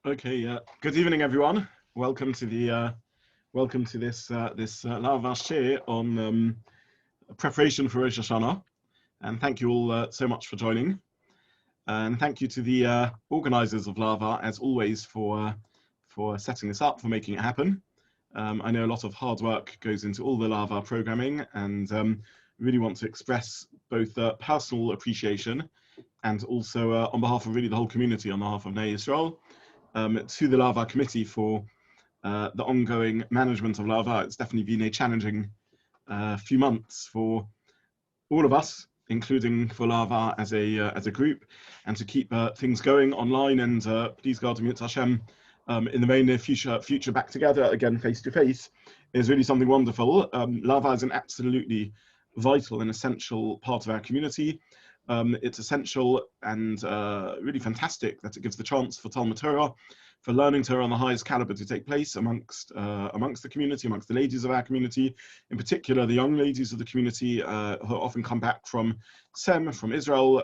Okay, good evening, everyone. Welcome to the this Lehava share on preparation for Rosh Hashanah, and thank you all so much for joining. And thank you to the organisers of Lehava, as always, for setting this up, for making it happen. I know a lot of hard work goes into all the Lehava programming, and really want to express both personal appreciation and also on behalf of really the whole community, on behalf of Ner Yisrael, to the Lehava committee for the ongoing management of Lehava. It's definitely been a challenging few months for all of us, including for Lehava as a group, and to keep things going online. And please God, Mitzvah Hashem, in the very near future back together again face to face is really something wonderful. Lehava is an absolutely vital and essential part of our community. It's essential and really fantastic that it gives the chance for Talmud Torah, for learning Torah on the highest caliber to take place amongst the community, amongst the ladies of our community, in particular the young ladies of the community who often come back from Israel,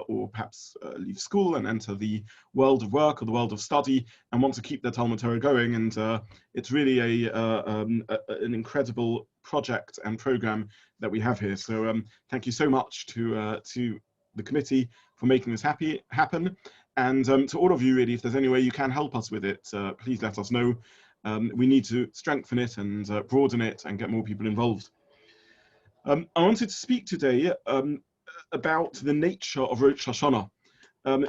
or perhaps leave school and enter the world of work or the world of study and want to keep their Talmud Torah going. And it's really an incredible project and program that we have here. So thank you so much to the committee for making this happen. And to all of you, really, if there's any way you can help us with it, please let us know. We need to strengthen it and broaden it and get more people involved. I wanted to speak today about the nature of Rosh Hashanah.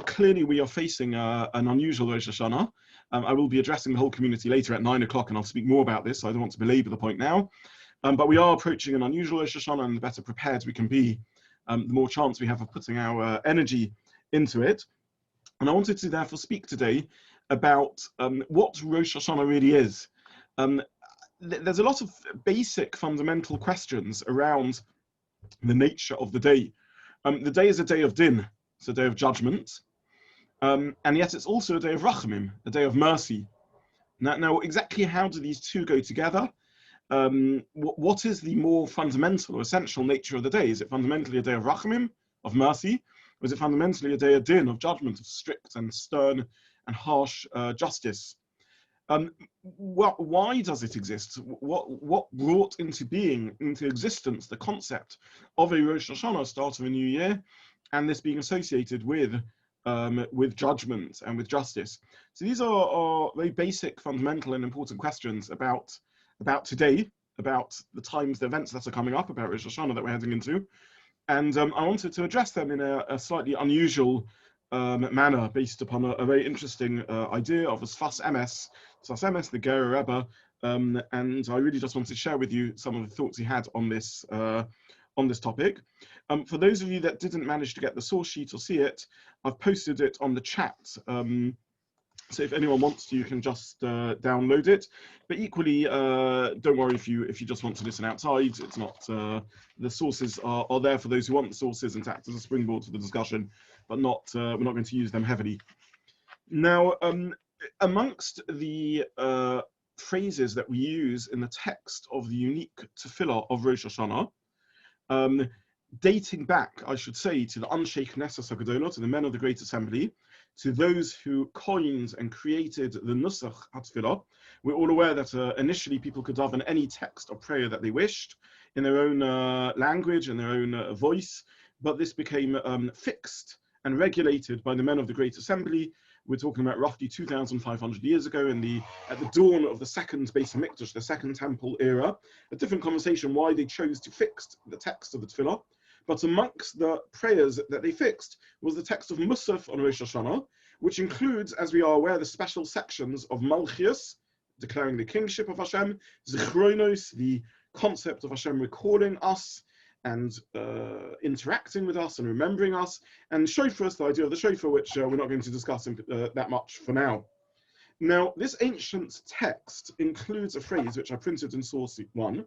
Clearly, we are facing an unusual Rosh Hashanah. I will be addressing the whole community later at 9 o'clock, and I'll speak more about this, so I don't want to belabor the point now. But we are approaching an unusual Rosh Hashanah, and the better prepared we can be, the more chance we have of putting our energy into it. And I wanted to therefore speak today about what Rosh Hashanah really is. There's a lot of basic fundamental questions around the nature of the day. The day is a day of din, it's a day of judgment, and yet it's also a day of rachamim, a day of mercy. Now exactly how do these two go together? What is the more fundamental or essential nature of the day? Is it fundamentally a day of rachamim, of mercy, or is it fundamentally a day of din, of judgment, of strict and stern and harsh justice? Why does it exist? What brought into being, into existence, the concept of a Rosh Hashanah, start of a new year, and this being associated with judgment and with justice? So these are very basic, fundamental, and important questions about today, about the times, the events that are coming up, about Rosh Hashanah that we're heading into. And I wanted to address them in a slightly unusual manner, based upon a very interesting idea of a Sfas Emes, the Ger Rebbe, and I really just wanted to share with you some of the thoughts he had on this topic. For those of you that didn't manage to get the source sheet or see it, I've posted it on the chat. So if anyone wants to, you can just download it. But equally, don't worry if you just want to listen outside. It's not the sources are there for those who want the sources and to act as a springboard for the discussion, but not we're not going to use them heavily. Now, amongst the phrases that we use in the text of the unique tefillah of Rosh Hashanah, dating back, I should say, to the Anshe Knesset HaGedolah, to the men of the Great Assembly, to those who coined and created the Nusach HaTefillah. We're all aware that initially people could daven any text or prayer that they wished in their own language and their own voice, but this became fixed and regulated by the men of the Great Assembly. We're talking about roughly 2,500 years ago, at the dawn of the second Beit HaMidrash, the second temple era. A different conversation why they chose to fix the text of the Tefillah. But amongst the prayers that they fixed was the text of Musaf on Rosh Hashanah, which includes, as we are aware, the special sections of Malchias, declaring the kingship of Hashem, Zichronos, the concept of Hashem recalling us and interacting with us and remembering us, and Shofar, the idea of the Shofar, which we're not going to discuss that much for now. Now, this ancient text includes a phrase which I printed in source 1,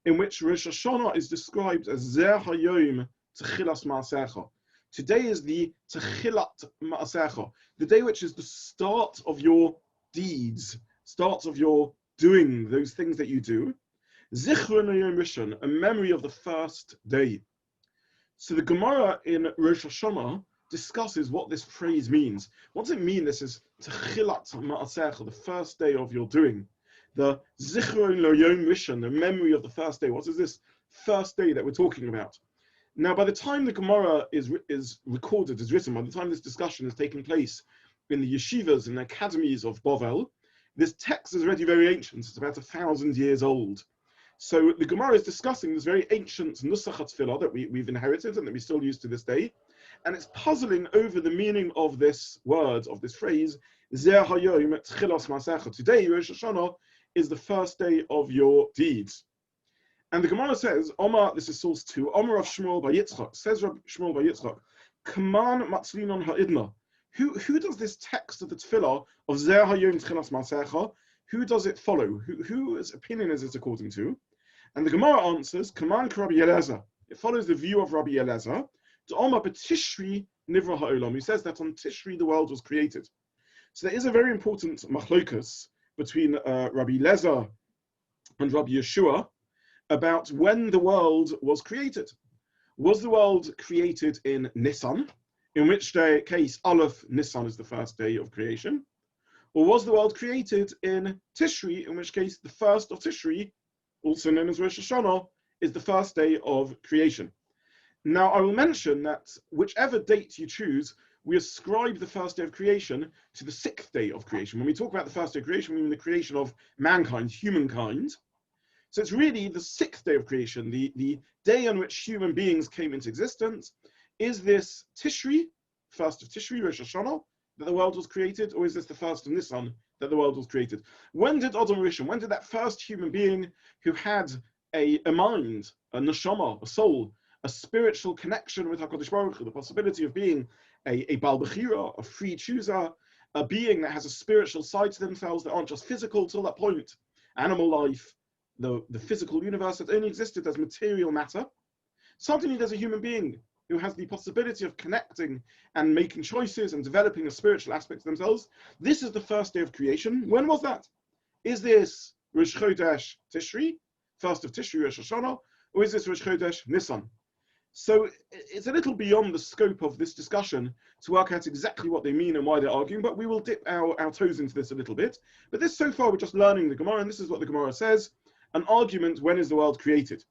in which Rosh Hashanah is described as Zer Hayom Techilas Ma'asecha. Today is the Techilat Ma'asecha, the day which is the start of your deeds, start of your doing those things that you do. Zichron Hayom Rishon, a memory of the first day. So the Gemara in Rosh Hashanah discusses what this phrase means. What does it mean this is Techilat Ma'asecha, the first day of your doing. The Zichron Lo Yom Rishon, the memory of the first day. What is this first day that we're talking about? Now, by the time the Gemara is recorded, is written, by the time this discussion is taking place in the yeshivas and the academies of Bovel, this text is already very ancient. It's about 1,000 years old. So the Gemara is discussing this very ancient Nusach HaTfilah that we've inherited and that we still use to this day. And it's puzzling over the meaning of this word, of this phrase, Zeh hayom tchilas ma'asecha. Today, Rosh Hashanah, is the first day of your deeds. And the Gemara says, Omar, this is source 2, Omar of Shmuel by Yitzchak, says Shmuel by Yitzchak, Kaman matzlinon ha'idna. Who does this text of the tefillah of Zeh hayom tchilas ma'asecha, who does it follow? Whose opinion is it according to? And the Gemara answers, Kaman Rabbi Eliezer. It follows the view of Rabbi Eliezer. To Omar b'Tishri nivra ha'olam. He says that on Tishri the world was created. So there is a very important machlokas between Rabbi Eliezer and Rabbi Yeshua about when the world was created. Was the world created in Nisan, in which case Aleph Nisan is the first day of creation? Or was the world created in Tishri, in which case the first of Tishri, also known as Rosh Hashanah, is the first day of creation? Now, I will mention that whichever date you choose, we ascribe the first day of creation to the 6th day of creation. When we talk about the first day of creation, we mean the creation of mankind, humankind. So it's really the 6th day of creation, the day on which human beings came into existence. Is this Tishri, first of Tishri, Rosh Hashanah, that the world was created, or is this the first of Nisan that the world was created? When did Adam Rishon, when did that first human being who had a mind, a neshama, a soul, a spiritual connection with HaKadosh Baruch Hu, the possibility of being a Baal Bechira, a free chooser, a being that has a spiritual side to themselves that aren't just physical till that point, animal life, the physical universe that only existed as material matter. Suddenly there's a human being who has the possibility of connecting and making choices and developing a spiritual aspect to themselves. This is the first day of creation. When was that? Is this Rosh Chodesh Tishri, first of Tishri, Rosh Hashanah, or is this Rosh Chodesh Nisan? So it's a little beyond the scope of this discussion to work out exactly what they mean and why they're arguing, but we will dip our toes into this a little bit. But this, so far, we're just learning the Gemara, and this is what the Gemara says. An argument, when is the world created?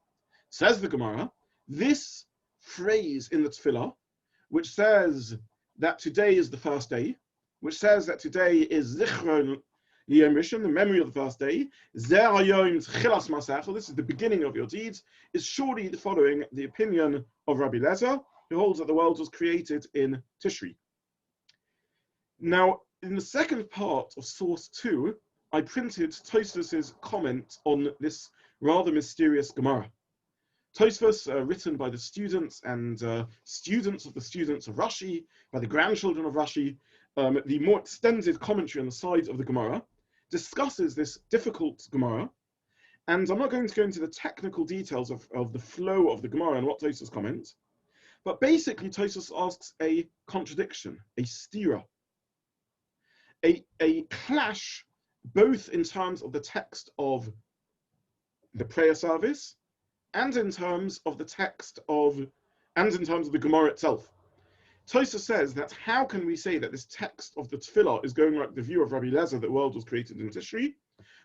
Says the Gemara, this phrase in the Tefillah, which says that today is the first day, which says that today is Zichron Yom Rishon, the memory of the first day, Zeh hayom tchilas ma'asecha, this is the beginning of your deeds, is surely following the opinion of Rabbi Eliezer, who holds that the world was created in Tishri. Now, in the second part of source 2, I printed Tosfos's comment on this rather mysterious Gemara. Tosfos, written by the students and students of the students of Rashi, by the grandchildren of Rashi, the more extended commentary on the side of the Gemara, discusses this difficult Gemara. And I'm not going to go into the technical details of the flow of the Gemara and what Tosfos comments, but basically Tosfos asks a contradiction, a stira, a clash, both in terms of the text of the prayer service and in terms of the text of, and in terms of the Gemara itself. Tosfos says that how can we say that this text of the Tefillah is going like the view of Rabbi Eliezer that the world was created in Tishri,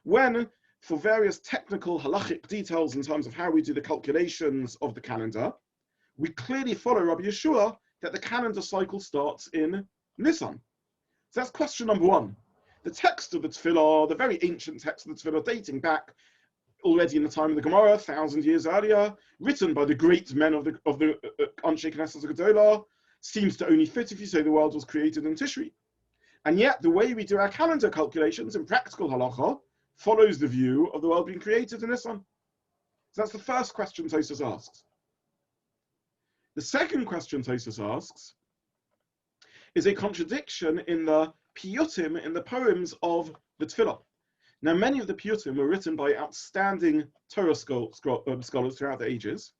when for various technical halachic details in terms of how we do the calculations of the calendar, we clearly follow Rabbi Yeshua that the calendar cycle starts in Nisan. So that's question number one. The text of the Tefillah, the very ancient text of the Tefillah, dating back already in the time of the Gemara, 1,000 years earlier, written by the great men of the Anshe Knesset Gedolah, seems to only fit if you say the world was created in Tishri. And yet, the way we do our calendar calculations in practical halacha follows the view of the world being created in Nisan. So that's the first question Tosfos asks. The second question Tosfos asks is a contradiction in the piyutim, in the poems of the Tefillah. Now, many of the piyutim were written by outstanding Torah scholars throughout the ages.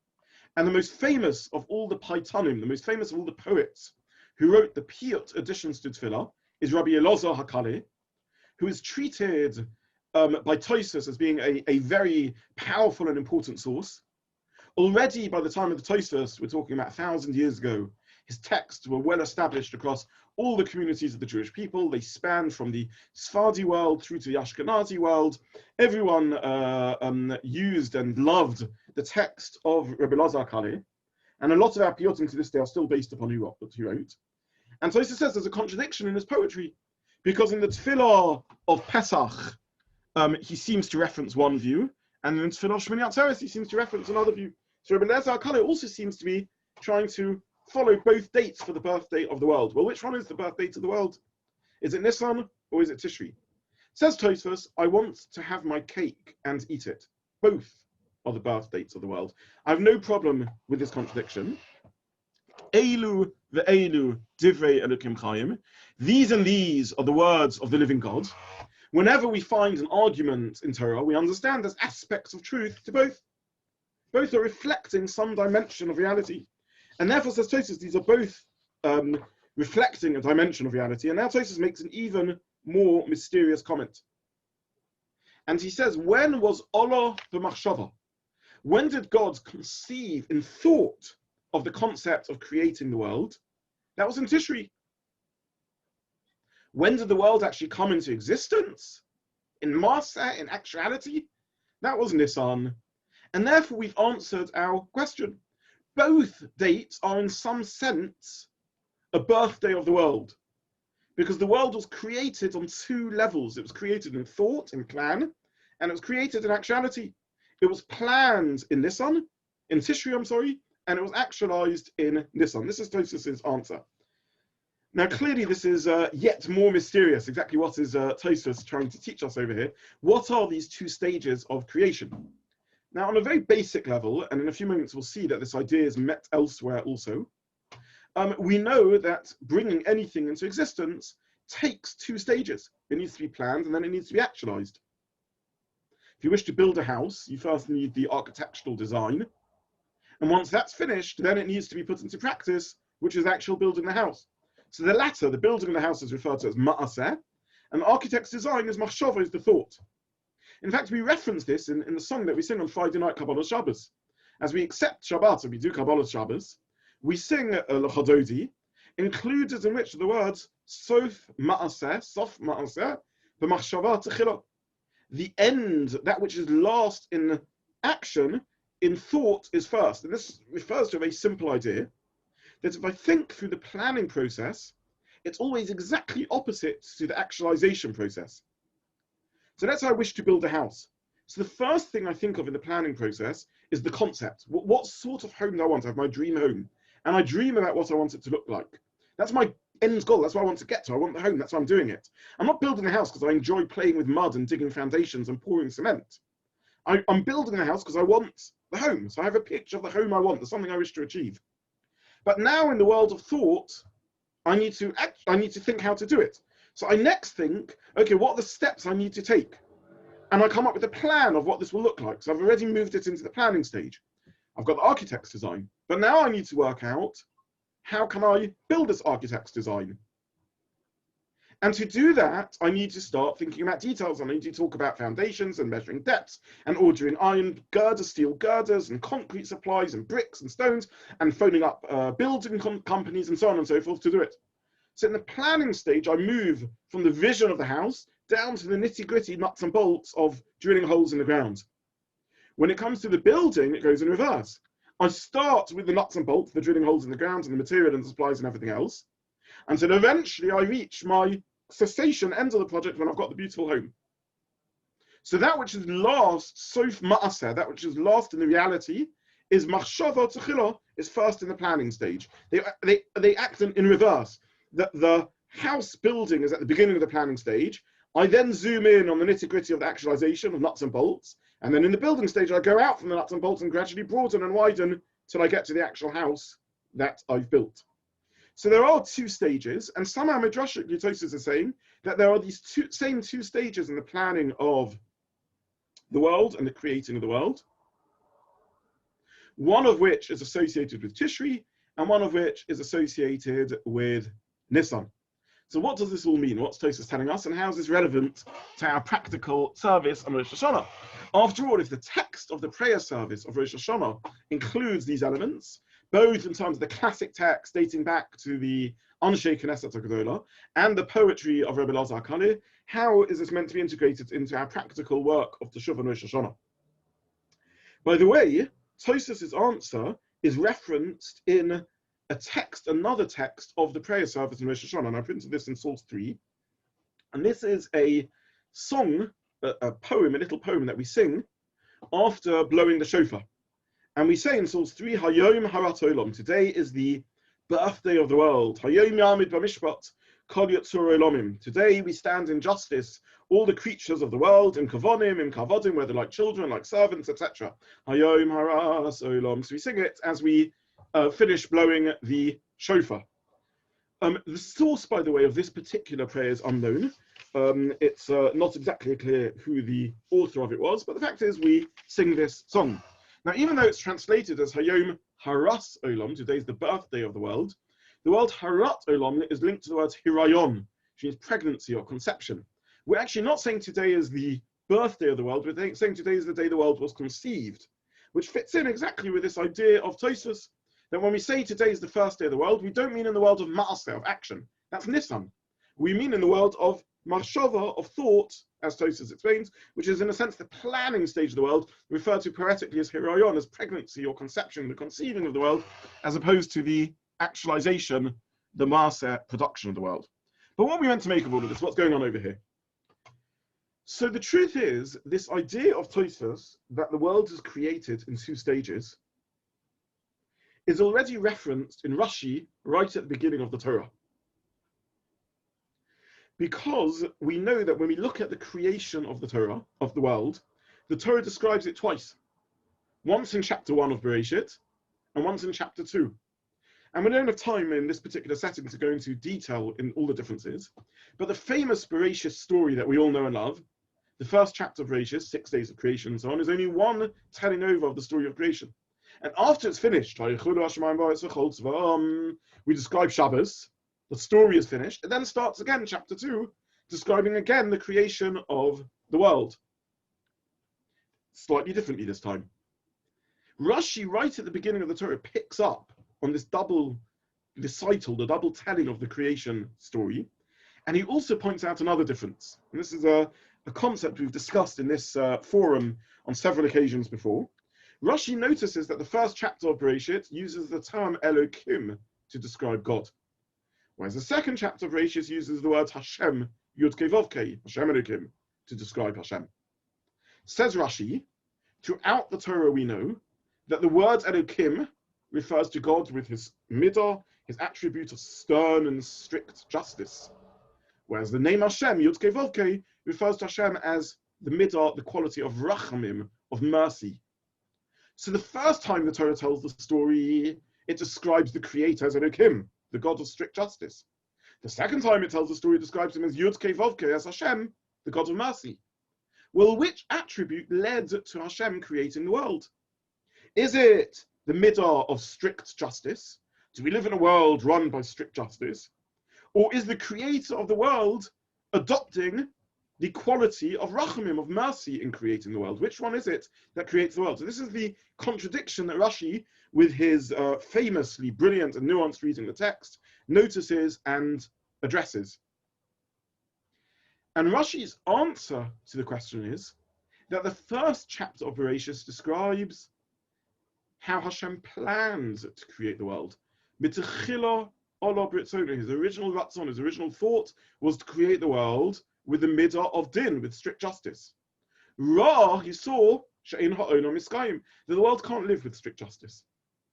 And the most famous of all the paitanim, the most famous of all the poets who wrote the piyut additions to Tefillah is Rabbi Elazar HaKaleh, who is treated by Tosfos as being a very powerful and important source. Already by the time of the Tosfos, we're talking about 1,000 years ago, his texts were well established across all the communities of the Jewish people. They span from the Sephardi world through to the Ashkenazi world. Everyone used and loved the text of Rebbe Elazar Kali, and a lot of our piyutim to this day are still based upon what he wrote. And Tosfos says there's a contradiction in his poetry, because in the Tefillah of Pesach, he seems to reference one view, and in the Tefillah of Shmini Atzeres, he seems to reference another view. So Rebbe Elazar Kali also seems to be trying to follow both dates for the birthday of the world. Well, which one is the birth date of the world? Is it Nisan or is it Tishri? Says Tosfos, I want to have my cake and eat it. Both are the birth dates of the world. I have no problem with this contradiction. Eilu ve'eilu divrei Elokim Chaim. These and these are the words of the living God. Whenever we find an argument in Torah, we understand there's aspects of truth to both. Both are reflecting some dimension of reality. And therefore, says Tosfos, these are both reflecting a dimension of reality. And now Tosfos makes an even more mysterious comment. And he says, when was Olah b'machshava? When did God conceive in thought of the concept of creating the world? That was in Tishri. When did the world actually come into existence? In Masa, in actuality? That was Nisan. And therefore, we've answered our question. Both dates are in some sense a birthday of the world, because the world was created on two levels. It was created in thought, in plan, and it was created in actuality. It was planned in Nisan, in Tishri, and it was actualized in Nisan. This is Tosfos' answer. Now, clearly, this is yet more mysterious. Exactly what is Tosfos trying to teach us over here? What are these two stages of creation? Now, on a very basic level, and in a few moments we'll see that this idea is met elsewhere also, we know that bringing anything into existence takes two stages. It needs to be planned and then it needs to be actualized. If you wish to build a house, you first need the architectural design. And once that's finished, then it needs to be put into practice, which is actual building the house. So the latter, the building of the house, is referred to as ma'aseh, and the architect's design is machshava, is the thought. In fact, we reference this in the song that we sing on Friday night Kabbalah Shabbos. As we accept Shabbat and we do Kabbalah Shabbos, we sing L'Chododi, included in which the words Sof Ma'aseh, B'machshava Techila. The end, that which is last in action, in thought is first. And this refers to a very simple idea, that if I think through the planning process, it's always exactly opposite to the actualization process. So let's say I wish to build a house. So the first thing I think of in the planning process is the concept. What sort of home do I want? I have my dream home. And I dream about what I want it to look like. That's my end goal. That's what I want to get to. I want the home. That's why I'm doing it. I'm not building a house because I enjoy playing with mud and digging foundations and pouring cement. I'm building a house because I want the home. So I have a picture of the home I want. There's something I wish to achieve. But now in the world of thought, I need to think how to do it. So I next think, okay, what are the steps I need to take? And I come up with a plan of what this will look like. So I've already moved it into the planning stage. I've got the architect's design. But now I need to work out, how can I build this architect's design? And to do that, I need to start thinking about details. I need to talk about foundations and measuring depths and ordering iron girders, steel girders and concrete supplies and bricks and stones and phoning up building companies and so on and so forth to do it. So in the planning stage, I move from the vision of the house down to the nitty-gritty nuts and bolts of drilling holes in the ground. When it comes to the building, it goes in reverse. I start with the nuts and bolts, the drilling holes in the ground and the material and the supplies and everything else, until eventually I reach my cessation end of the project when I've got the beautiful home. So that which is last, sof ma'aseh, that which is last in the reality, is machshava techila, is first in the planning stage. They act in reverse. The house building is at the beginning of the planning stage. I then zoom in on the nitty-gritty of the actualization of nuts and bolts. And then in the building stage, I go out from the nuts and bolts and gradually broaden and widen till I get to the actual house that I've built. So there are two stages, and somehow Midrashic Tosfos is saying that there are these same two stages in the planning of the world and the creating of the world. One of which is associated with Tishri, and one of which is associated with Nisan. So what does this all mean? What's Tosfos telling us, and how is this relevant to our practical service on Rosh Hashanah? After all, if the text of the prayer service of Rosh Hashanah includes these elements, both in terms of the classic text dating back to the Anshe Knesset HaGedolah, and the poetry of Rebbe Elazar HaKali, how is this meant to be integrated into our practical work of Teshuvah and Rosh Hashanah? By the way, Tosfos' answer is referenced in a text, another text of the prayer service in Rosh Hashanah, and I printed this in source 3. And this is a song, a poem, a little poem that we sing after blowing the shofar. And we say in source 3, Hayom Harat Olam, today is the birthday of the world. Hayom Yamid B'Mishpat, Kol Yotzur Olamim. Today we stand in justice, all the creatures of the world, in Kavonim, in Kavodim, whether like children, like servants, etc. Hayom Haras Olam. So we sing it as we finish blowing the shofar. The source, by the way, of this particular prayer is unknown. It's not exactly clear who the author of it was, but the fact is we sing this song. Now, even though it's translated as Hayom Haras Olam, today's the birthday of the word Harat Olam is linked to the word Hirayon, which means pregnancy or conception. We're actually not saying today is the birthday of the world, we're saying today is the day the world was conceived, which fits in exactly with this idea of Tosfos, that when we say today is the first day of the world, we don't mean in the world of Maaseh, of action. That's Nissan. We mean in the world of Marshava, of thought, as Tosfos explains, which is in a sense the planning stage of the world, referred to poetically as Hirayon, as pregnancy or conception, the conceiving of the world, as opposed to the actualization, the Maaseh production of the world. But what are we meant to make of all of this? What's going on over here? So the truth is, this idea of Tosfos, that the world is created in 2 stages, is already referenced in Rashi right at the beginning of the Torah. Because we know that when we look at the creation of the Torah, of the world, the Torah describes it twice. Once in chapter 1 of Bereshit, and once in chapter 2. And we don't have time in this particular setting to go into detail in all the differences, but the famous Bereshit story that we all know and love, the first chapter of Bereshit, 6 days of creation and so on, is only one telling over of the story of creation. And after it's finished, we describe Shabbos, the story is finished, it then starts again, chapter 2, describing again the creation of the world. Slightly differently this time. Rashi, right at the beginning of the Torah, picks up on this double recital, the double telling of the creation story, and he also points out another difference. And this is a concept we've discussed in this forum on several occasions before. Rashi notices that the first chapter of Bereshit uses the term Elokim to describe God, whereas the second chapter of Bereshit uses the word Hashem, Yud Kei Vav Kei, Hashem Elokim, to describe Hashem. Says Rashi, throughout the Torah we know that the word Elokim refers to God with his midah, his attribute of stern and strict justice, whereas the name Hashem, Yud Kei Vav Kei, refers to Hashem as the midah, the quality of rachamim, of mercy. So the first time the Torah tells the story, it describes the creator as Elokim, the God of strict justice. The second time it tells the story, it describes him as Yud Kei Vav Kei, as Hashem, the God of mercy. Well, which attribute led to Hashem creating the world? Is it the midah of strict justice? Do we live in a world run by strict justice? Or is the creator of the world adopting the quality of rachamim, of mercy, in creating the world? Which one is it that creates the world? So this is the contradiction that Rashi, with his famously brilliant and nuanced reading of the text, notices and addresses. And Rashi's answer to the question is that the first chapter of Bereshit describes how Hashem planned to create the world. Mitachila ola britzona, his original ratzon, his original thought was to create the world with the midah of din, with strict justice. Ra, he saw she'ein ha'olam miskayim, that the world can't live with strict justice.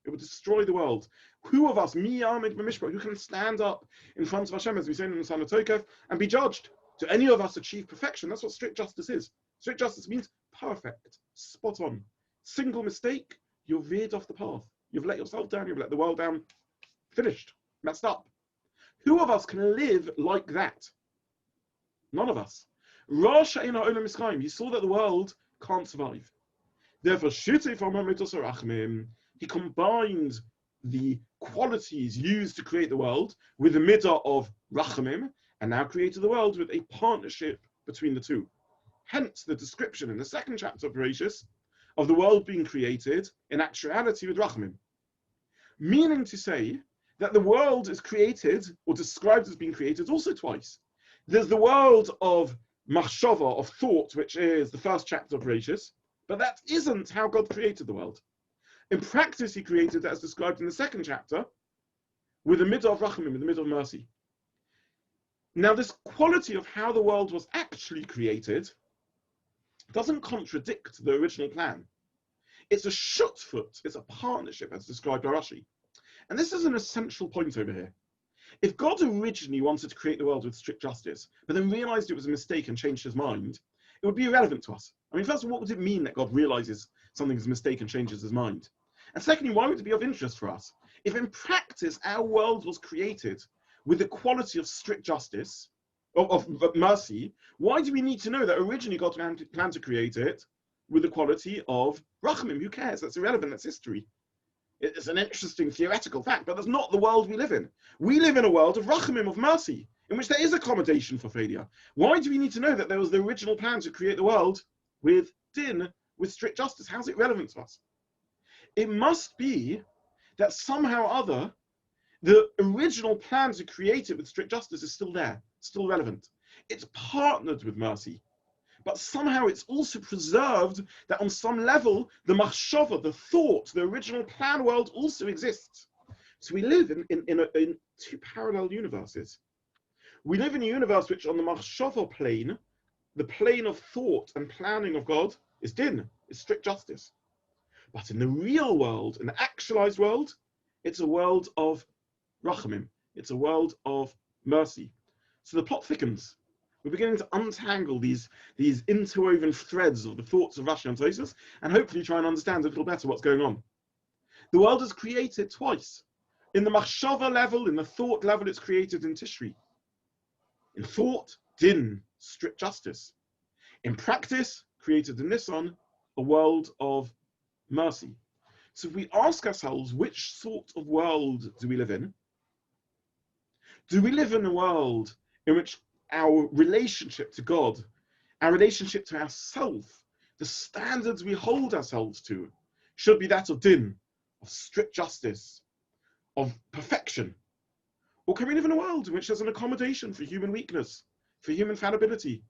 It would destroy the world. Who of us, mi yamid b'mishpat, who can stand up in front of Hashem, as we say in the Hashanah Tokef, and be judged? Do any of us achieve perfection? That's what strict justice is. Strict justice means perfect, spot on. Single mistake, you're veered off the path. You've let yourself down, you've let the world down. Finished, messed up. Who of us can live like that? None of us. Rosh, he saw that the world can't survive. Therefore, he combined the qualities used to create the world with the midah of rachamim, and now created the world with a partnership between the two. Hence the description in the second chapter of Bereshit of the world being created in actuality with rachamim. Meaning to say that the world is created, or described as being created, also twice. There's the world of machshava, of thought, which is the first chapter of Rosh, but that isn't how God created the world. In practice, he created that as described in the second chapter, with a midah of rachamim, with a midah of mercy. Now, this quality of how the world was actually created doesn't contradict the original plan. It's a shutfut, it's a partnership, as described by Rashi. And this is an essential point over here. If God originally wanted to create the world with strict justice, but then realized it was a mistake and changed his mind, it would be irrelevant to us. I mean, first of all, what would it mean that God realizes something is a mistake and changes his mind? And secondly, why would it be of interest for us? If in practice our world was created with the quality of strict justice, of mercy, why do we need to know that originally God planned to create it with the quality of rachamim? Who cares? That's irrelevant, that's history. It's an interesting theoretical fact, but that's not the world we live in. We live in a world of rachamim, of mercy, in which there is accommodation for failure. Why do we need to know that there was the original plan to create the world with din, with strict justice? How's it relevant to us? It must be that somehow or other, the original plan to create it with strict justice is still there, still relevant. It's partnered with mercy. But somehow it's also preserved that on some level, the machshava, the thought, the original plan world also exists. So we live in two parallel universes. We live in a universe which on the machshava plane, the plane of thought and planning of God is din, is strict justice. But in the real world, in the actualized world, it's a world of rachamim. It's a world of mercy. So the plot thickens. We're beginning to untangle these interwoven threads of the thoughts of Rashi and Tosfos, and hopefully try and understand a little better what's going on. The world is created twice. In the machshava level, in the thought level, it's created in Tishri. In thought, din, strict justice. In practice, created in Nisan, a world of mercy. So if we ask ourselves, which sort of world do we live in? Do we live in a world in which our relationship to God, our relationship to ourselves, the standards we hold ourselves to, should be that of din, of strict justice, of perfection? Or can we live in a world in which there's an accommodation for human weakness, for human fallibility?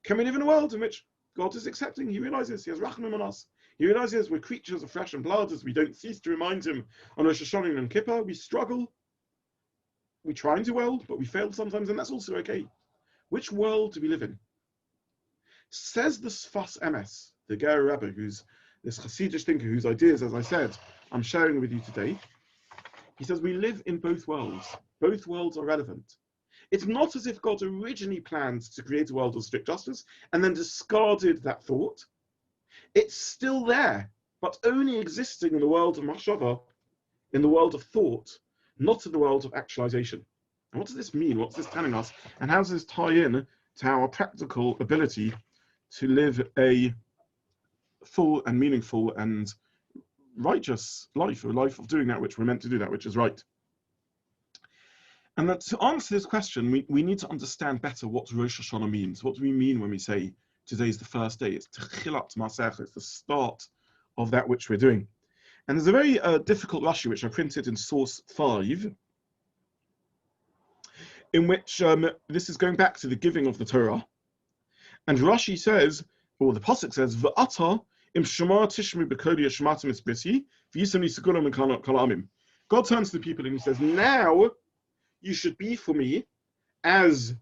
Can we live in a world in which God is accepting? He realizes he has rachamim on us. He realizes we're creatures of flesh and blood, as we don't cease to remind him on Rosh Hashanah and Kippur. We struggle. We try and do well, but we fail sometimes, and that's also okay. Which world do we live in? Says the Sfas Emes, the Ger Rebbe, who's this Hasidic thinker whose ideas, as I said, I'm sharing with you today. He says we live in both worlds. Both worlds are relevant. It's not as if God originally planned to create a world of strict justice and then discarded that thought. It's still there, but only existing in the world of machshava, in the world of thought, not in the world of actualization. And what does this mean? What's this telling us? And how does this tie in to our practical ability to live a full and meaningful and righteous life, a life of doing that which we're meant to do, that which is right? And that to answer this question, we need to understand better what Rosh Hashanah means. What do we mean when we say today's the first day? It's Techilat Masech, it's the start of that which we're doing. And there's a very difficult Rashi, which I printed in source 5, in which this is going back to the giving of the Torah. And Rashi says, or the Pasuk says, V'ata im shema tishmi b'koli yashmatim esbisi, v'yisam nisigulam kol amim. God turns to the people and he says, now you should be for me as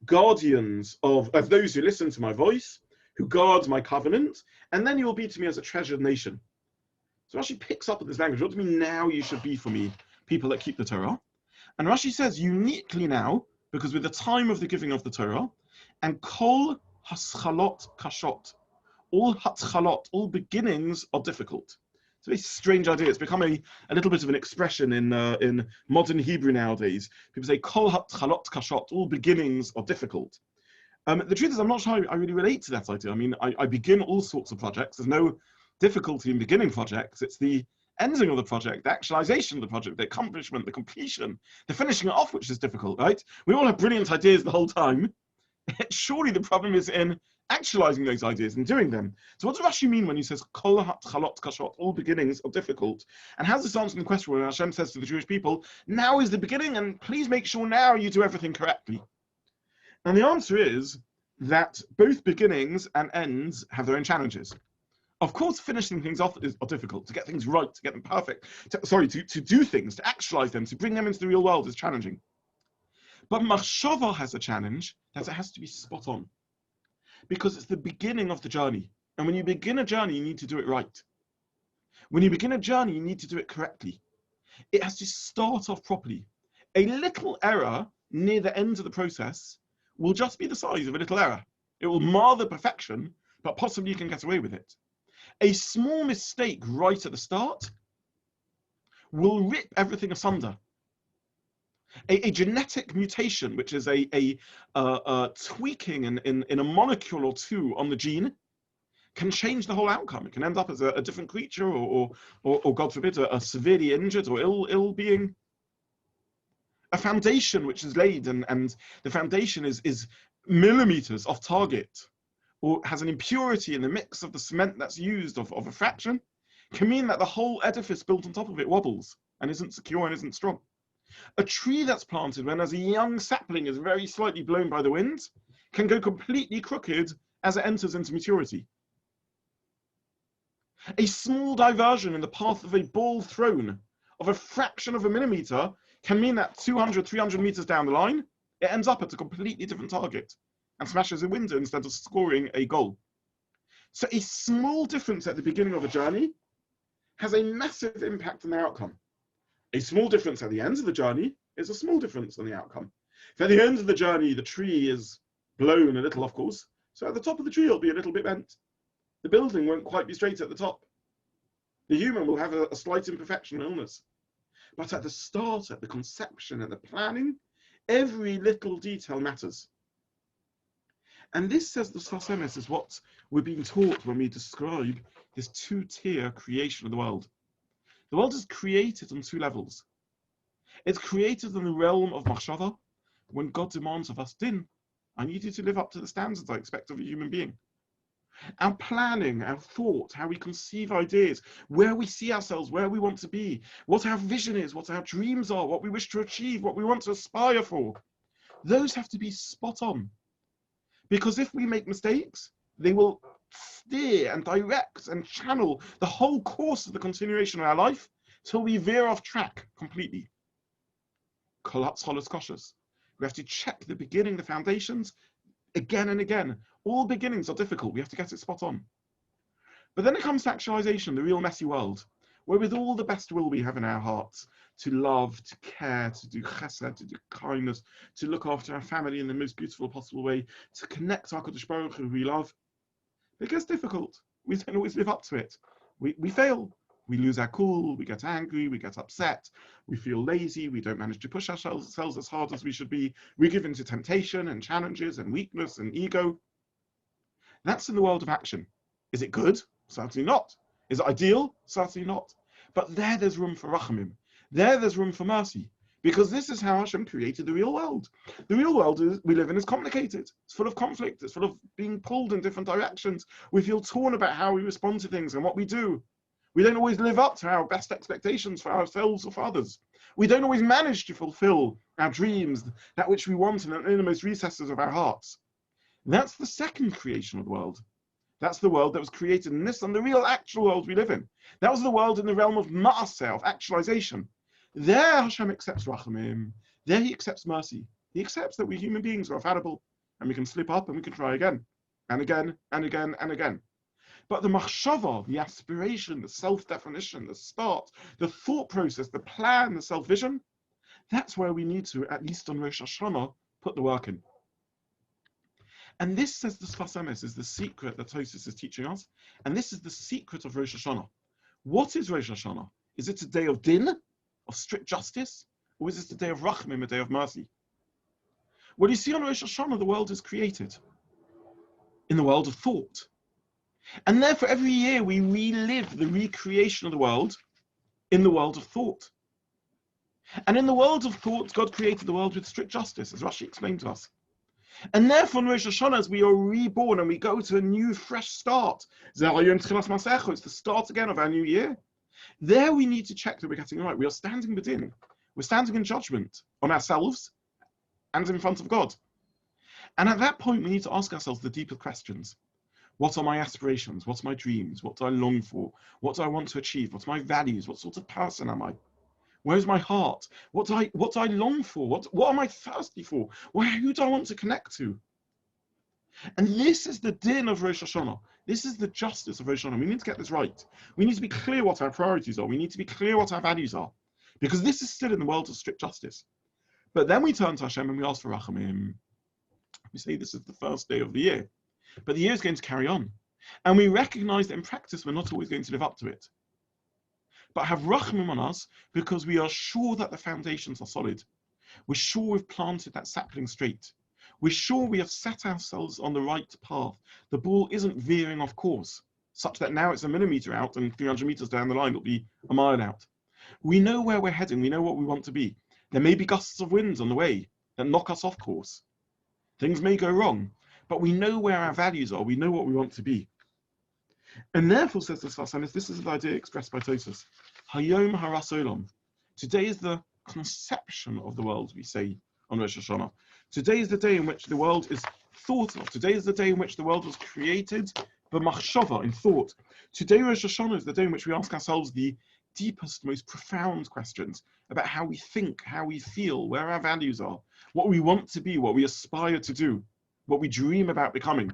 guardians of those who listen to my voice, who guard my covenant, and then you will be to me as a treasured nation. So Rashi picks up at this language. What do you mean now you should be for me, people that keep the Torah? And Rashi says uniquely now, because with the time of the giving of the Torah, and kol haschalot kashot, all hatchalot, all beginnings are difficult. It's a very strange idea. It's become a little bit of an expression in modern Hebrew nowadays. People say kol hatchalot kashot, all beginnings are difficult. The truth is, I'm not sure I really relate to that idea. I mean, I begin all sorts of projects. There's no difficulty in beginning projects. It's the ending of the project, the actualization of the project, the accomplishment, the completion, the finishing it off, which is difficult, right? We all have brilliant ideas the whole time, Surely the problem is in actualizing those ideas and doing them. So what does Rashi mean when he says kol ha'tchalot kashot, all beginnings are difficult? And how's this answering the question when Hashem says to the Jewish people, now is the beginning, and please make sure now you do everything correctly? And the answer is that both beginnings and ends have their own challenges. Of course, finishing things off are difficult. To get things right, to get them perfect, to do things, to actualize them, to bring them into the real world is challenging. But machshava has a challenge that it has to be spot on, because it's the beginning of the journey. And when you begin a journey, you need to do it right. When you begin a journey, you need to do it correctly. It has to start off properly. A little error near the end of the process will just be the size of a little error. It will mar the perfection, but possibly you can get away with it. A small mistake right at the start will rip everything asunder. A genetic mutation, which is a tweaking in a molecule or two on the gene, can change the whole outcome. It can end up as a different creature, or God forbid, a severely injured or ill being. A foundation which is laid, and the foundation is millimeters off target, or has an impurity in the mix of the cement that's used of a fraction, can mean that the whole edifice built on top of it wobbles and isn't secure and isn't strong. A tree that's planted when as a young sapling is very slightly blown by the wind can go completely crooked as it enters into maturity. A small diversion in the path of a ball thrown of a fraction of a millimeter can mean that 200, 300 meters down the line, it ends up at a completely different target and smashes a window instead of scoring a goal. So a small difference at the beginning of a journey has a massive impact on the outcome. A small difference at the end of the journey is a small difference on the outcome. If at the end of the journey the tree is blown a little, of course, so at the top of the tree it'll be a little bit bent. The building won't quite be straight at the top. The human will have a slight imperfection or illness. But at the start, at the conception, at the planning, every little detail matters. And this, says the Sfas Emes, is what we're being taught when we describe this two-tier creation of the world. The world is created on two levels. It's created in the realm of machshava, when God demands of us, din, I need you to live up to the standards I expect of a human being. Our planning, our thought, how we conceive ideas, where we see ourselves, where we want to be, what our vision is, what our dreams are, what we wish to achieve, what we want to aspire for. Those have to be spot on. Because if we make mistakes, they will steer and direct and channel the whole course of the continuation of our life till we veer off track completely. We have to check the beginning, the foundations, again and again. All beginnings are difficult. We have to get it spot on. But then it comes to actualization, the real messy world, where with all the best will we have in our hearts to love, to care, to do chesed, to do kindness, to look after our family in the most beautiful possible way, to connect to HaKadosh Baruch Hu who we love, it gets difficult. We don't always live up to it. We fail. We lose our cool, we get angry, we get upset, we feel lazy, we don't manage to push ourselves as hard as we should be. We give in to temptation and challenges and weakness and ego. That's in the world of action. Is it good? Certainly not. Is it ideal? Certainly not. But there's room for rachamim. There's room for mercy. Because this is how Hashem created the real world. The real world we live in is complicated. It's full of conflict. It's full of being pulled in different directions. We feel torn about how we respond to things and what we do. We don't always live up to our best expectations for ourselves or for others. We don't always manage to fulfill our dreams, that which we want in the innermost recesses of our hearts. That's the second creation of the world. That's the world that was created in this and the real actual world we live in. That was the world in the realm of ma'aseh, of actualization. There Hashem accepts rachamim. There he accepts mercy. He accepts that we human beings are fallible and we can slip up and we can try again and again and again and again. But the machshava, the aspiration, the self-definition, the start, the thought process, the plan, the self-vision, that's where we need to, at least on Rosh HaShanah, put the work in. And this, says the Sfas Emes, is the secret that Tosfos is teaching us. And this is the secret of Rosh Hashanah. What is Rosh Hashanah? Is it a day of din, of strict justice? Or is it a day of rachamim, a day of mercy? Well, you see, on Rosh Hashanah, the world is created in the world of thought. And therefore, every year we relive the recreation of the world in the world of thought. And in the world of thought, God created the world with strict justice, as Rashi explained to us. And therefore, in Rosh Hashanah, as we are reborn and we go to a new, fresh start, it's the start again of our new year. There we need to check that we're getting it right. We are standing within. We're standing in judgment on ourselves and in front of God. And at that point, we need to ask ourselves the deeper questions. What are my aspirations? What are my dreams? What do I long for? What do I want to achieve? What are my values? What sort of person am I? Where's my heart? What do I long for? What am I thirsty for? Who do I want to connect to? And this is the din of Rosh Hashanah. This is the justice of Rosh Hashanah. We need to get this right. We need to be clear what our priorities are. We need to be clear what our values are. Because this is still in the world of strict justice. But then we turn to Hashem and we ask for Rachamim. We say this is the first day of the year. But the year is going to carry on. And we recognize that in practice we're not always going to live up to it. But have Rachamim on us because we are sure that the foundations are solid. We're sure we've planted that sapling straight. We're sure we have set ourselves on the right path. The ball isn't veering off course, such that now it's a millimeter out and 300 meters down the line it'll be a mile out. We know where we're heading. We know what we want to be. There may be gusts of winds on the way that knock us off course. Things may go wrong, but we know where our values are. We know what we want to be. And therefore, says the Sfas Emes, this is the idea expressed by Tosfos. Hayom haras olam. Today is the conception of the world, we say on Rosh Hashanah. Today is the day in which the world is thought of. Today is the day in which the world was created, b'machshava, in thought. Today, Rosh Hashanah, is the day in which we ask ourselves the deepest, most profound questions about how we think, how we feel, where our values are, what we want to be, what we aspire to do, what we dream about becoming.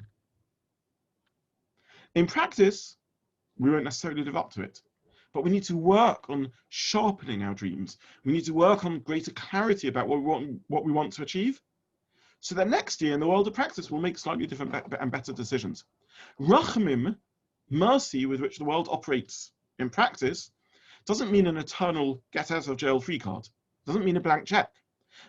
In practice, we won't necessarily live up to it, but we need to work on sharpening our dreams. We need to work on greater clarity about what we want to achieve, so that next year in the world of practice we'll make slightly different and better decisions. Rachamim, mercy with which the world operates in practice, doesn't mean an eternal get-out-of-jail-free card. Doesn't mean a blank check.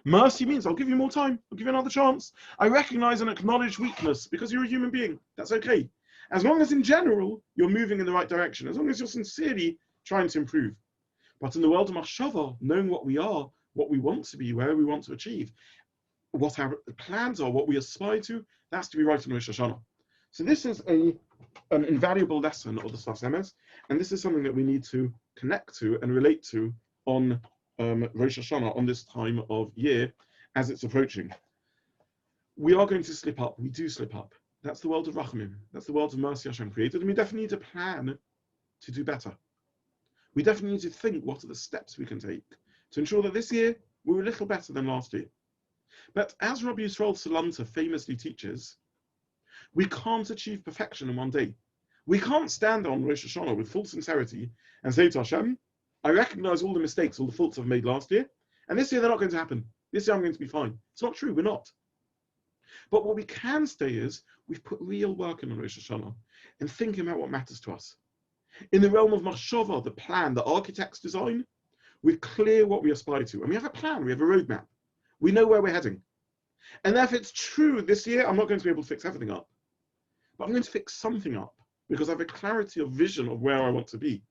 Mercy means I'll give you more time. I'll give you another chance. I recognize and acknowledge weakness because you're a human being. That's okay. As long as in general you're moving in the right direction. As long as you're sincerely trying to improve. But in the world of Machshava, knowing what we are, what we want to be, where we want to achieve, what our plans are, what we aspire to, that's to be right in Rosh Hashanah. So this is an invaluable lesson of the Sfas Emes, and this is something that we need to connect to and relate to on Rosh Hashanah, on this time of year as it's approaching. We are going to slip up. We do slip up. That's the world of Rachamim. That's the world of mercy Hashem created, and we definitely need to plan to do better. We definitely need to think what are the steps we can take to ensure that this year we're a little better than last year. But as Rabbi Yisrael Salanta famously teaches, we can't achieve perfection in one day. We can't stand on Rosh Hashanah with full sincerity and say to Hashem, I recognize all the mistakes, all the faults I've made last year, and this year they're not going to happen. This year I'm going to be fine. It's not true, we're not. But what we can say is, we've put real work in on Rosh Hashanah and thinking about what matters to us. In the realm of Machshava, the plan, the architect's design, we're clear what we aspire to. And we have a plan, we have a roadmap. We know where we're heading. And therefore it's true, this year I'm not going to be able to fix everything up. But I'm going to fix something up because I have a clarity of vision of where I want to be.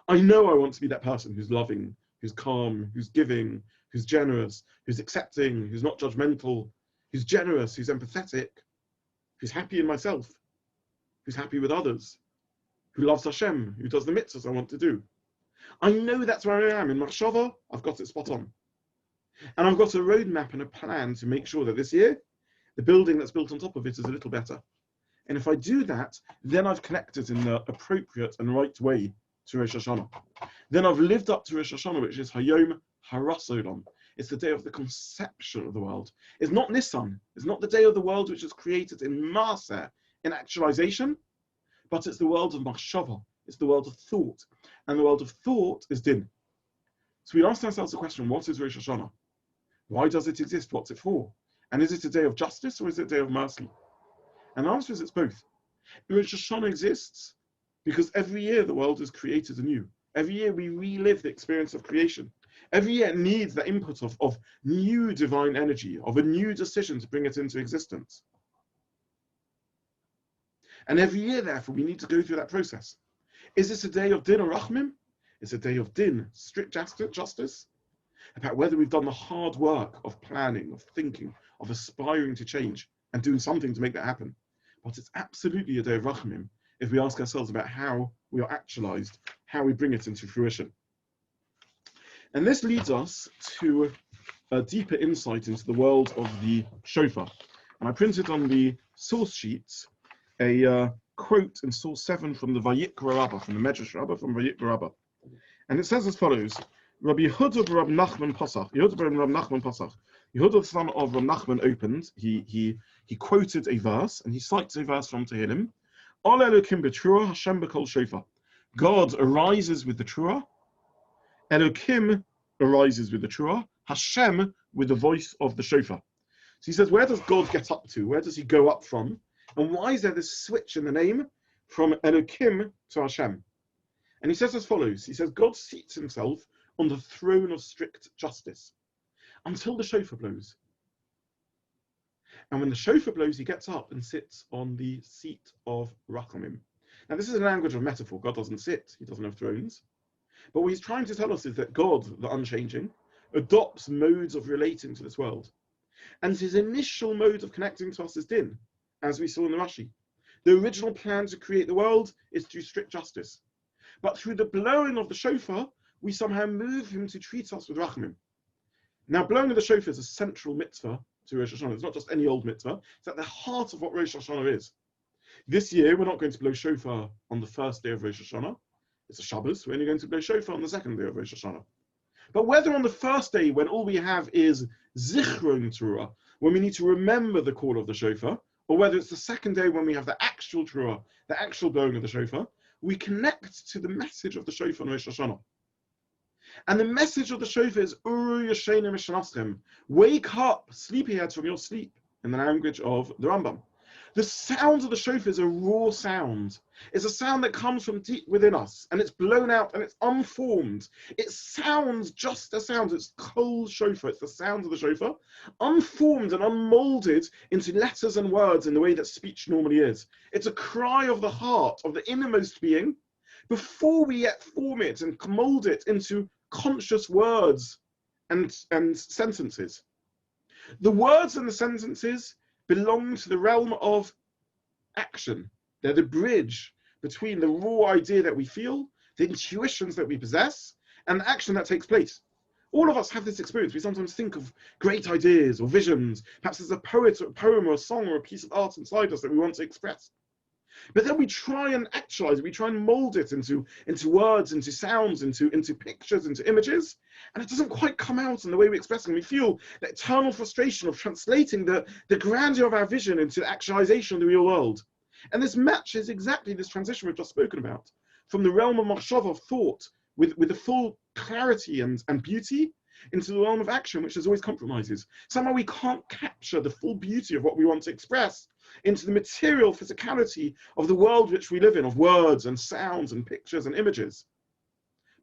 I know I want to be that person who's loving, who's calm, who's giving, who's generous, who's accepting, who's not judgmental, who's generous, who's empathetic, who's happy in myself, who's happy with others, who loves Hashem, who does the mitzvahs I want to do. I know that's where I am. In Machshava, I've got it spot on. And I've got a roadmap and a plan to make sure that this year, the building that's built on top of it is a little better. And if I do that, then I've connected in the appropriate and right way to Rosh Hashanah. Then I've lived up to Rosh Hashanah, which is Hayom Haras Olam. It's the day of the conception of the world. It's not Nisan. It's not the day of the world which is created in Maaseh, in actualization, but it's the world of Machshava. It's the world of thought. And the world of thought is Din. So we ask ourselves the question, what is Rosh Hashanah? Why does it exist? What's it for? And is it a day of justice or is it a day of mercy? And the answer is it's both. Rosh Hashanah exists because every year the world is created anew. Every year we relive the experience of creation. Every year it needs the input of new divine energy, of a new decision to bring it into existence. And every year, therefore, we need to go through that process. Is this a day of din or rachmim? It's a day of din, strict justice, about whether we've done the hard work of planning, of thinking, of aspiring to change. and doing something to make that happen. But it's absolutely a day of rachamim if we ask ourselves about how we are actualized, how we bring it into fruition. And this leads us to a deeper insight into the world of the shofar. And I printed on the source sheets a quote in source 7 from the Vayikra Rabbah, from the Medrash Rabbah, from Vayikra Rabbah. And it says as follows: Rabbi Yehuda bar Rab Nachman Pasach, Yehuda bar Rab Nachman Pasach, Yehuda the son of Rab Nachman opened, he quoted a verse, and he cites a verse from Tehillim. Al Elokim b'Trua, Hashem b'Kol Shofar. God arises with the Trua, Elokim arises with the Trua, Hashem with the voice of the shofar. So he says, where does God get up to? Where does he go up from? And why is there this switch in the name from Elokim to Hashem? And he says as follows. He says, God seats himself on the throne of strict justice until the shofar blows. And when the shofar blows, he gets up and sits on the seat of Rachamim. Now, this is a language of metaphor. God doesn't sit. He doesn't have thrones. But what he's trying to tell us is that God, the unchanging, adopts modes of relating to this world. And his initial mode of connecting to us is din, as we saw in the Rashi. The original plan to create the world is through strict justice. But through the blowing of the shofar, we somehow move him to treat us with rachamim. Now, blowing of the shofar is a central mitzvah to Rosh Hashanah. It's not just any old mitzvah. It's at the heart of what Rosh Hashanah is. This year, we're not going to blow shofar on the first day of Rosh Hashanah. It's a Shabbos. We're only going to blow shofar on the second day of Rosh Hashanah. But whether on the first day, when all we have is zichron teruah, when we need to remember the call of the shofar, or whether it's the second day when we have the actual teruah, the actual blowing of the shofar, we connect to the message of the shofar on Rosh Hashanah. And the message of the shofar is Uru Yashena Mishnaschem. Wake up, sleepyheads, from your sleep, in the language of the Rambam. The sound of the shofar is a raw sound. It's a sound that comes from deep within us, and it's blown out and it's unformed. It sounds just a sound. It's cold shofar. It's the sound of the shofar, unformed and unmolded into letters and words in the way that speech normally is. It's a cry of the heart, of the innermost being, before we yet form it and mold it into conscious words and sentences. The words and the sentences belong to the realm of action. They're the bridge between the raw idea that we feel, the intuitions that we possess, and the action that takes place. All of us have this experience. We sometimes think of great ideas or visions. Perhaps there's a poet or a poem or a song or a piece of art inside us that we want to express. But then we try and actualize it, we try and mold it into words, into sounds, into pictures, into images, and it doesn't quite come out in the way we express it. And we feel that eternal frustration of translating the grandeur of our vision into the actualization of the real world. And this matches exactly this transition we've just spoken about, from the realm of machshava, of thought, with the full clarity and beauty, into the realm of action, which is always compromises. Somehow we can't capture the full beauty of what we want to express into the material physicality of the world which we live in, of words and sounds and pictures and images.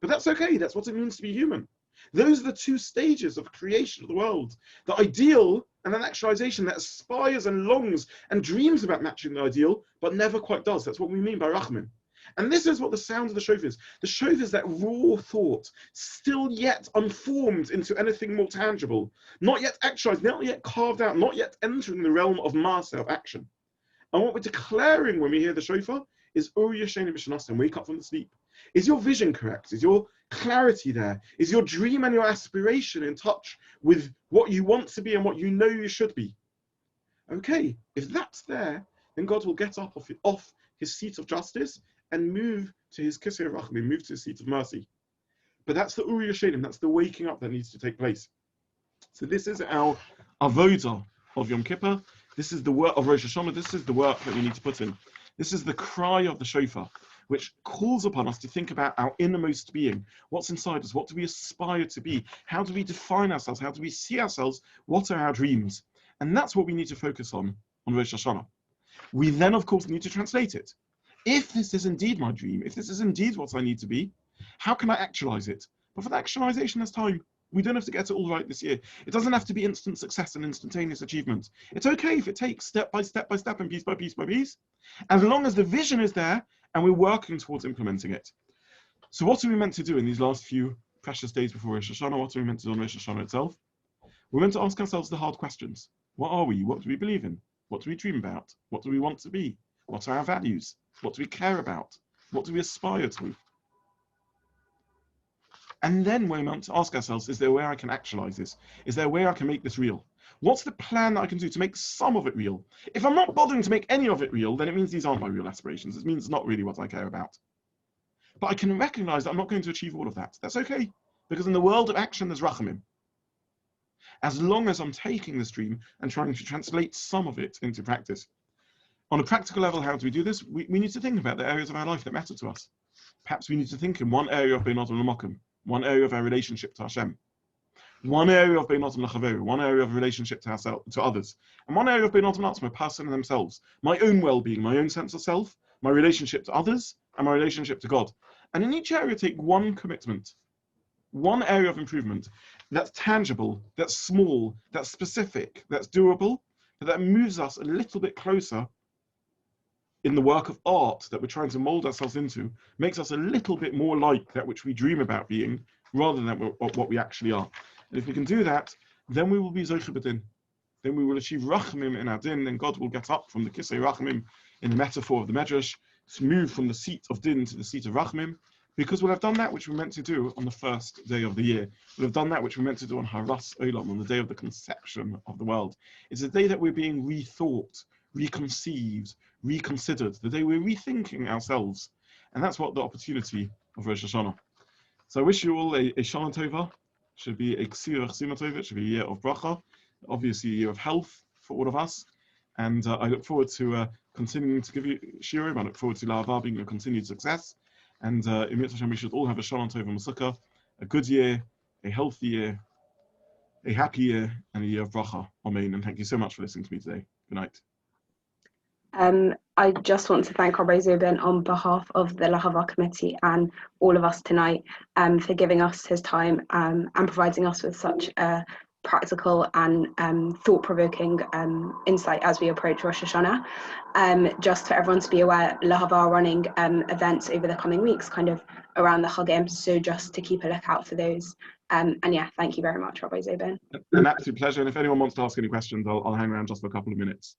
But that's okay. That's what it means to be human. Those are the two stages of creation of the world. The ideal and an actualization that aspires and longs and dreams about matching the ideal, but never quite does. That's what we mean by rachamim. And this is what the sound of the shofar is. The shofar is that raw thought, still yet unformed into anything more tangible, not yet actualized, not yet carved out, not yet entering the realm of master, of action. And what we're declaring when we hear the shofar is Ur Yashena B'Shanasem, wake up from the sleep. Is your vision correct? Is your clarity there? Is your dream and your aspiration in touch with what you want to be and what you know you should be? Okay, if that's there, then God will get up off his seat of justice and move to his Kisei Rachmi, move to his seat of mercy. But that's the Uri Yashenim, that's the waking up that needs to take place. So this is our avodah of Yom Kippur. This is the work of Rosh Hashanah. This is the work that we need to put in. This is the cry of the shofar, which calls upon us to think about our innermost being. What's inside us? What do we aspire to be? How do we define ourselves? How do we see ourselves? What are our dreams? And that's what we need to focus on Rosh Hashanah. We then, of course, need to translate it. If this is indeed my dream, if this is indeed what I need to be, how can I actualize it? But for the actualization, there's time. We don't have to get it all right this year. It doesn't have to be instant success and instantaneous achievement. It's okay if it takes step by step by step and piece by piece by piece, as long as the vision is there and we're working towards implementing it. So what are we meant to do in these last few precious days before Rosh Hashanah? What are we meant to do on Rosh Hashanah itself? We're meant to ask ourselves the hard questions. What are we? What do we believe in? What do we dream about? What do we want to be? What are our values? What do we care about? What do we aspire to? And then we want to ask ourselves, is there a way I can actualize this? Is there a way I can make this real? What's the plan that I can do to make some of it real? If I'm not bothering to make any of it real, then it means these aren't my real aspirations. It means it's not really what I care about. But I can recognize that I'm not going to achieve all of that. That's okay, because in the world of action, there's rachamim. As long as I'm taking this dream and trying to translate some of it into practice. On a practical level, how do we do this? We need to think about the areas of our life that matter to us. Perhaps we need to think in one area of Beinotam L'Mokum, one area of our relationship to Hashem, one area of Beinotam L'Chaveru, one area of relationship to ourselves, to others, and one area of Beinotam L'Atzmo, my person and themselves, my own well-being, my own sense of self, my relationship to others, and my relationship to God. And in each area, take one commitment, one area of improvement that's tangible, that's small, that's specific, that's doable, that moves us a little bit closer in the work of art that we're trying to mold ourselves into, makes us a little bit more like that which we dream about being, rather than what we actually are. And if we can do that, then we will be Zoche B'din. Then we will achieve Rachamim in our din, then God will get up from the Kisei Rachamim, in the metaphor of the Medrash, to move from the seat of din to the seat of Rachamim, because we'll have done that which we're meant to do on the first day of the year. We'll have done that which we're meant to do on Haras Olam, on the day of the conception of the world. It's a day that we're being rethought, reconceived, reconsidered, the day we're rethinking ourselves. And that's what the opportunity of Rosh Hashanah. So I wish you all a Shana Tova. Should be a Ksira Chsima Tova. It should be a year of bracha, obviously a year of health for all of us. And I look forward to continuing to give you shiurim. I look forward to Lehava being a continued success. And in Mitzvah Hashem, we should all have a Shana Tova Masukah, a good year, a healthy year, a happy year, and a year of bracha. Amen. And thank you so much for listening to me today. Good night. I just want to thank Rabbi Zubin on behalf of the Lehava committee and all of us tonight for giving us his time and providing us with such a practical and thought-provoking insight as we approach Rosh Hashanah. Just for everyone to be aware, Lehava are running events over the coming weeks, kind of around the Chagim, so just to keep a lookout for those. And yeah, thank you very much, Rabbi Zubin. An absolute pleasure. And if anyone wants to ask any questions, I'll hang around just for a couple of minutes.